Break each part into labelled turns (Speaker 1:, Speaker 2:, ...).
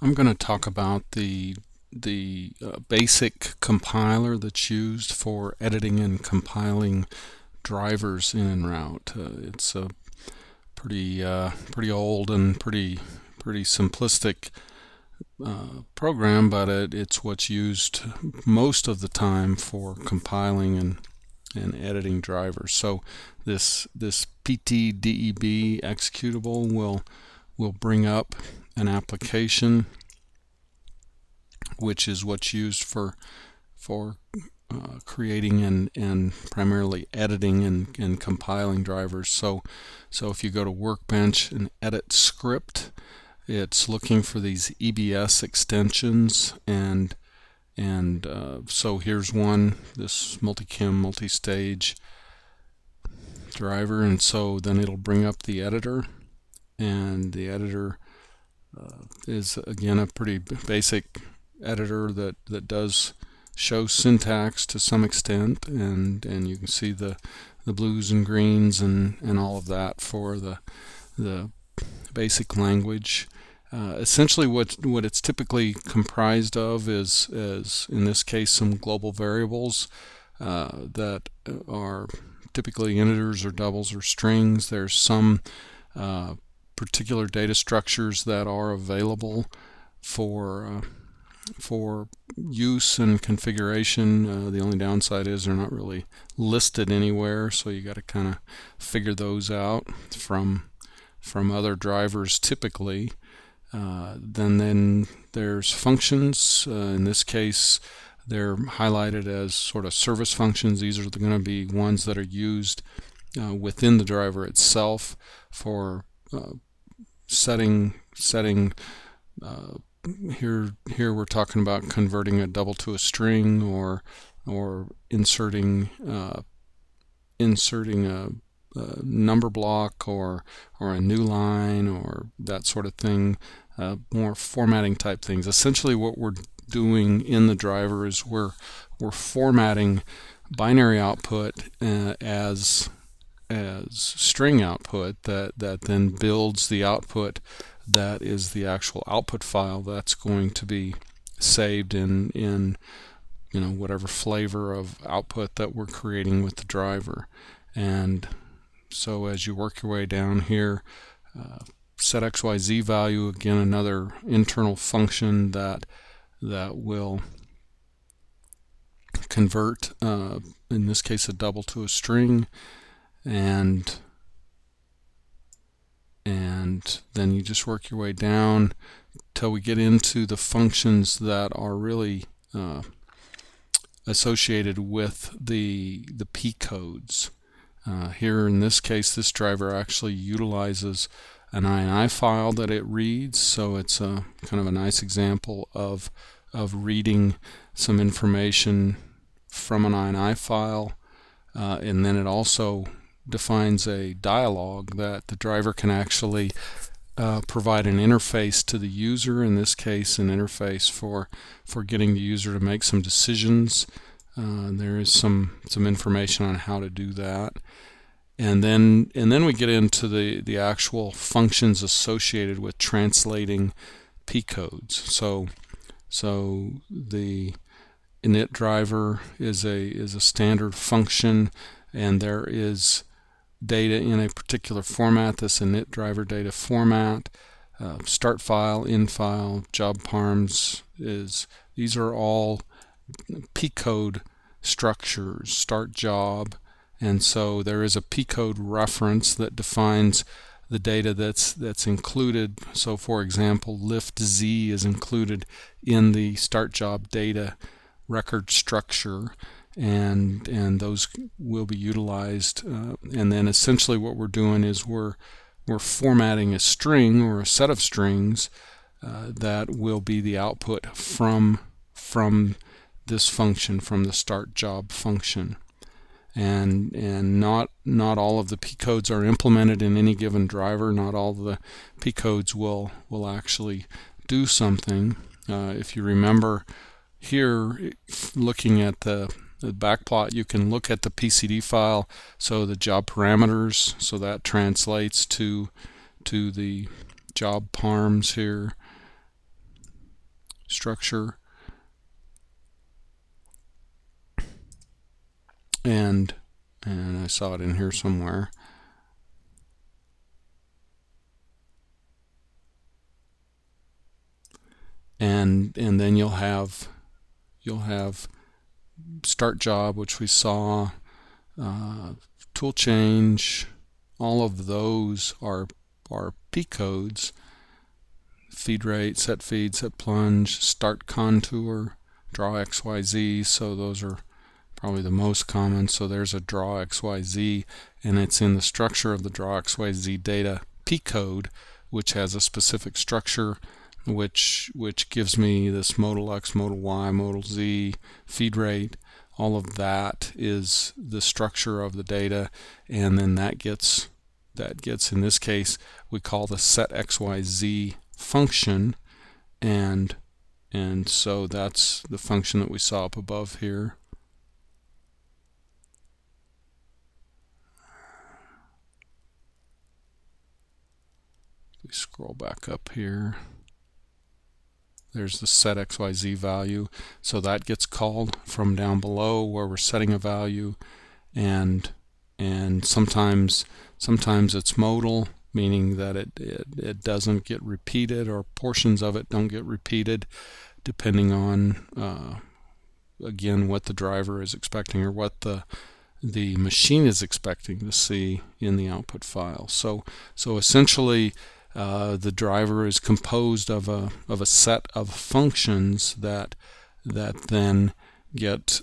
Speaker 1: I'm going to talk about the basic compiler that's used for editing and compiling drivers in en route. It's a pretty old and pretty simplistic program, but it's what's used most of the time for compiling and editing drivers. So this PTDEB executable will bring up an application, which is what's used for creating and primarily editing and compiling drivers. So if you go to Workbench and edit script, it's looking for these EBS extensions, and so here's one, this multicam multi-stage driver, and so then it'll bring up the editor, and the editor is again a pretty basic editor that does show syntax to some extent, and you can see the blues and greens and all of that for the basic language. Essentially what it's typically comprised of is in this case some global variables that are typically integers or doubles or strings. There's some particular data structures that are available for use and configuration. The only downside is they're not really listed anywhere, so you got to kind of figure those out from other drivers typically. Then there's functions. In this case, they're highlighted as sort of service functions. These are going to be ones that are used within the driver itself for setting. Here we're talking about converting a double to a string, or inserting a number block or a new line or that sort of thing. More formatting type things. Essentially what we're doing in the driver is we're formatting binary output as string output that then builds the output that is the actual output file that's going to be saved in whatever flavor of output that we're creating with the driver. And so as you work your way down here, set XYZ value, again another internal function that will convert, in this case, a double to a string, and then you just work your way down till we get into the functions that are really associated with the P codes. Here in this case, this driver actually utilizes an INI file that it reads, so it's a kind of a nice example of reading some information from an INI file, and then it also defines a dialog that the driver can actually provide an interface to the user, in this case an interface for getting the user to make some decisions. There is some information on how to do that. And then we get into the actual functions associated with translating P codes. So the init driver is a standard function, and there is data in a particular format, this init driver data format. Start file, end file, job params, these are all P code structures, start job. And so there is a P code reference that defines the data that's included. So for example, lift Z is included in the start job data record structure, and those will be utilized. And then essentially what we're doing is we're formatting a string or a set of strings that will be the output from this function, from the start job function. And not all of the P codes are implemented in any given driver. Not all of the P codes will actually do something. If you remember here, looking at the backplot, you can look at the PCD file, so the job parameters, so that translates to the job params here. structure, and I saw it in here somewhere. And then you'll have start job, which we saw, tool change. All of those are P codes. Feed rate, set feed, set plunge, start contour, draw XYZ. So those are probably the most common. So there's a draw XYZ, and it's in the structure of the draw XYZ data P code, which has a specific structure, which gives me this modal X, modal Y, modal Z, feed rate. All of that is the structure of the data, and then that gets in this case we call the set XYZ function, and so that's the function that we saw up above here. We scroll back up here. There's the set XYZ value. So that gets called from down below where we're setting a value, and sometimes it's modal, meaning that it doesn't get repeated, or portions of it don't get repeated, depending on again what the driver is expecting, or what the machine is expecting to see in the output file. So essentially the driver is composed of a set of functions that then get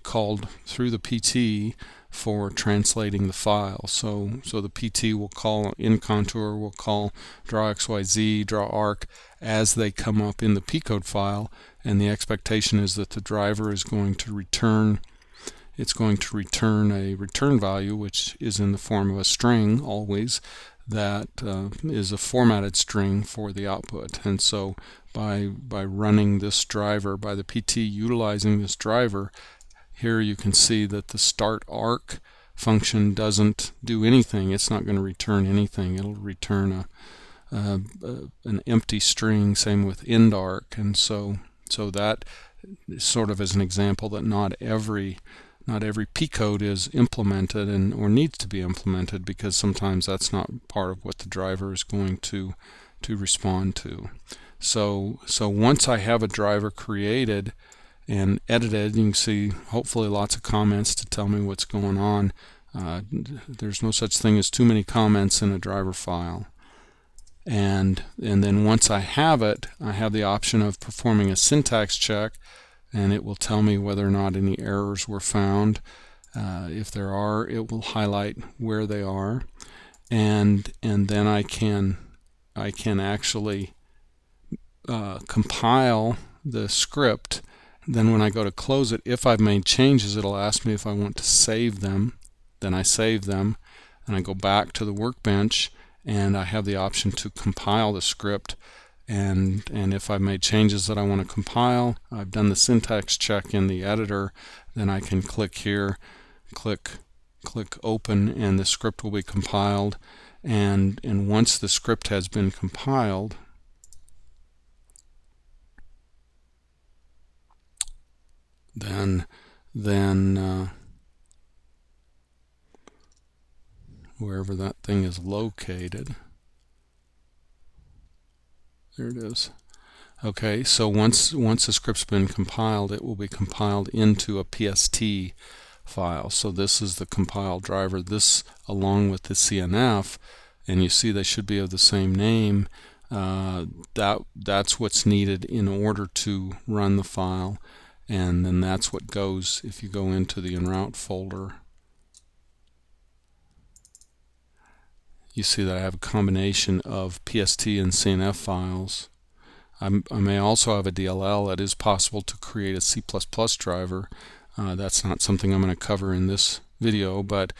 Speaker 1: called through the PT for translating the file. So the PT will call in contour, will call draw XYZ, draw arc as they come up in the P code file, and the expectation is that the driver is going to return. It's going to return a return value, which is in the form of a string always, that is a formatted string for the output. And so by running this driver, by the PT utilizing this driver, here you can see that the start arc function doesn't do anything. It's not going to return anything. It'll return an empty string. Same with end arc. And so that sort of is an example that not every P code is implemented or needs to be implemented, because sometimes that's not part of what the driver is going to respond to. So once I have a driver created and edited, you can see hopefully lots of comments to tell me what's going on. There's no such thing as too many comments in a driver file. And then once I have it, I have the option of performing a syntax check, and it will tell me whether or not any errors were found. If there are, it will highlight where they are, and then I can actually compile the script. Then when I go to close it, if I've made changes, it'll ask me if I want to save them. Then I save them, and I go back to the workbench, and I have the option to compile the script. And if I've made changes that I want to compile, I've done the syntax check in the editor, then I can click here, click open, and the script will be compiled. And once the script has been compiled, then wherever that thing is located, there it is. Okay, so once the script's been compiled, it will be compiled into a PST file. So this is the compiled driver, this along with the CNF, and you see they should be of the same name. That's what's needed in order to run the file, and then that's what goes if you go into the enroute folder. You see that I have a combination of PST and CNF files. I may also have a DLL. It is possible to create a C++ driver. That's not something I'm going to cover in this video, but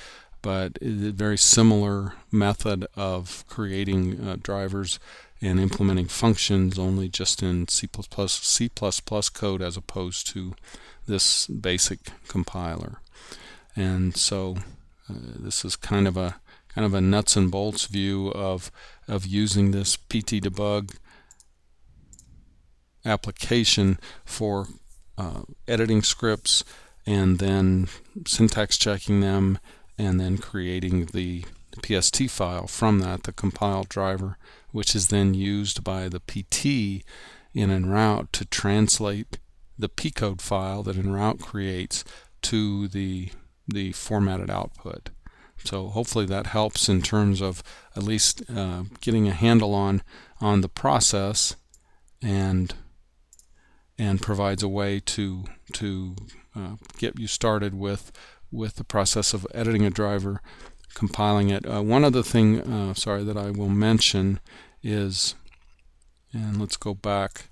Speaker 1: it's a very similar method of creating drivers and implementing functions, only just in C++ code as opposed to this basic compiler. And so this is kind of a nuts and bolts view of using this PT debug. application for editing scripts and then syntax checking them and then creating the PST file from that, the compiled driver, which is then used by the PT in EnRoute to translate the P-code file that EnRoute creates to the formatted output. So hopefully that helps in terms of at least getting a handle on the process and provides a way to get you started with the process of editing a driver, compiling it. One other thing, that I will mention is, and let's go back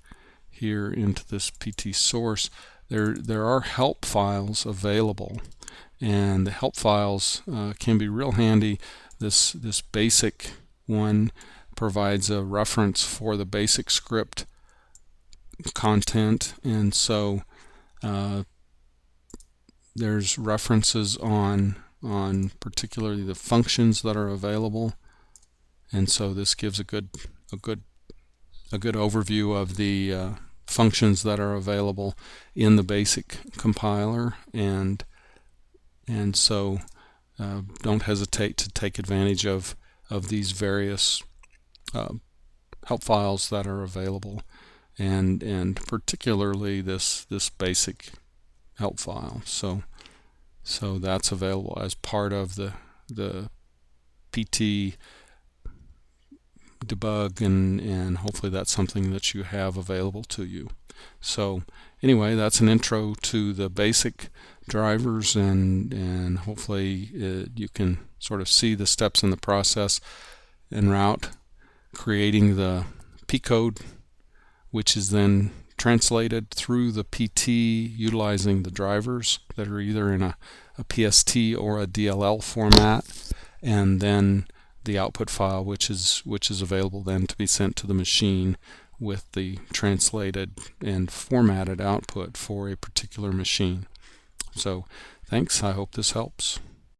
Speaker 1: here into this PT source. There are help files available, and the help files can be real handy. This basic one provides a reference for the basic script content, and so there's references on particularly the functions that are available, and so this gives a good overview of the functions that are available in the basic compiler, and so don't hesitate to take advantage of these various help files that are available, and particularly this basic help file. So that's available as part of the PT debug, and hopefully that's something that you have available to you. So anyway, that's an intro to the basic drivers, and hopefully you can sort of see the steps in the process. EnRoute creating the P-code, which is then translated through the PT utilizing the drivers that are either in a PST or a DLL format, and then the output file, which is available then to be sent to the machine with the translated and formatted output for a particular machine. So thanks. I hope this helps.